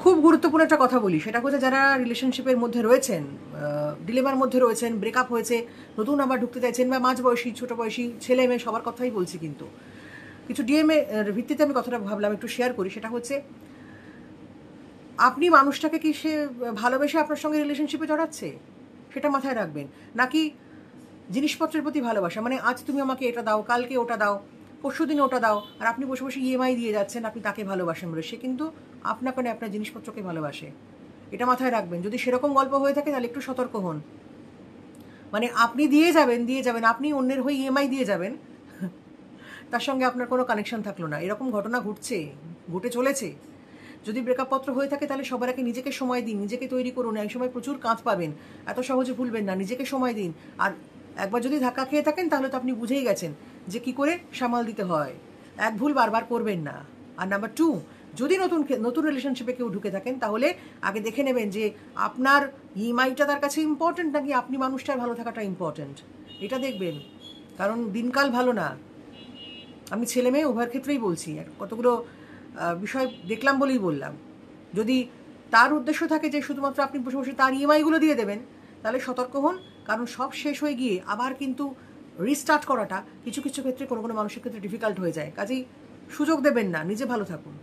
খুব গুরুত্বপূর্ণ একটা কথা বলি, সেটা হচ্ছে যারা রিলেশনশিপের মধ্যে রয়েছেন, ডিলেমার মধ্যে রয়েছেন, ব্রেকআপ হয়েছে, নতুন আবার ঢুকতে চাইছেন, বা মাঝবয়সী ছোট বয়সী ছেলে মেয়ে সবার কথাই বলছি, কিন্তু কিছু ডিএমএ ভিত্তিতে আমি কথাটা ভাবলাম একটু শেয়ার করি। সেটা হচ্ছে, আপনি মানুষটাকে কি সে ভালোবেসে আপনার সঙ্গে রিলেশনশিপে জড়াচ্ছে, সেটা মাথায় রাখবেন, নাকি জিনিসপত্রের প্রতি ভালোবাসা, মানে আজ তুমি আমাকে এটা দাও, কালকে ওটা দাও, পরশু দিন ওটা দাও, আর আপনি বসে বসে ইএমআই দিয়ে যাচ্ছেন, আপনি তাকে ভালোবাসেন বলে, সে কিন্তু আপনাকে না আপনার জিনিসপত্রকে ভালোবাসে। এটা মাথায় রাখবেন। যদি সেরকম গল্প হয়ে থাকে তাহলে একটু সতর্ক হন। মানে আপনি দিয়ে যাবেন, আপনি অন্যের হয়ে ইএমআই দিয়ে যাবেন, তার সঙ্গে আপনার কোনো কানেকশন থাকলো না। এরকম ঘটনা ঘটে চলেছে। যদি ব্রেকআপ পত্র হয়ে থাকে তাহলে সবার আগে নিজেকে সময় দিন, নিজেকে তৈরি করুন। এক সময় প্রচুর কাঁচ পাবেন, এত সহজে ভুলবেন না, নিজেকে সময় দিন। আর একবার যদি ধাক্কা খেয়ে থাকেন তাহলে তো আপনি বুঝেই গেছেন যে কি করে সামাল দিতে হয়। এক ভুল বারবার করবেন না। আর নাম্বার 2, যদি নতুন রিলেশনশিপে কেউ ঢুকে থাকেন তাহলে আগে দেখে নেবেন যে আপনার ইএমআইটা তার কাছে ইম্পর্টেন্ট নাকি আপনি মানুষটার ভালো থাকাটা ইম্পর্টেন্ট, এটা দেখবেন। কারণ দিনকাল ভালো না। আমি ছেলে মেয়ে উভয়ের ক্ষেত্রেই বলছি, কতগুলো বিষয় দেখলাম বলেই বললাম। যদি তার উদ্দেশ্য থাকে যে শুধুমাত্র আপনি বসে বসে তার ইএমআইগুলো দিয়ে দেবেন, তাহলে সতর্ক হন। কারণ সব শেষ হয়ে গিয়ে আবার কিন্তু রিস্টার্ট করাটা কিছু কিছু ক্ষেত্রে কোনো কোনো মানুষের ক্ষেত্রে ডিফিকাল্ট হয়ে যায়। কাজেই সুযোগ দেবেন না, নিজে ভালো থাকুন।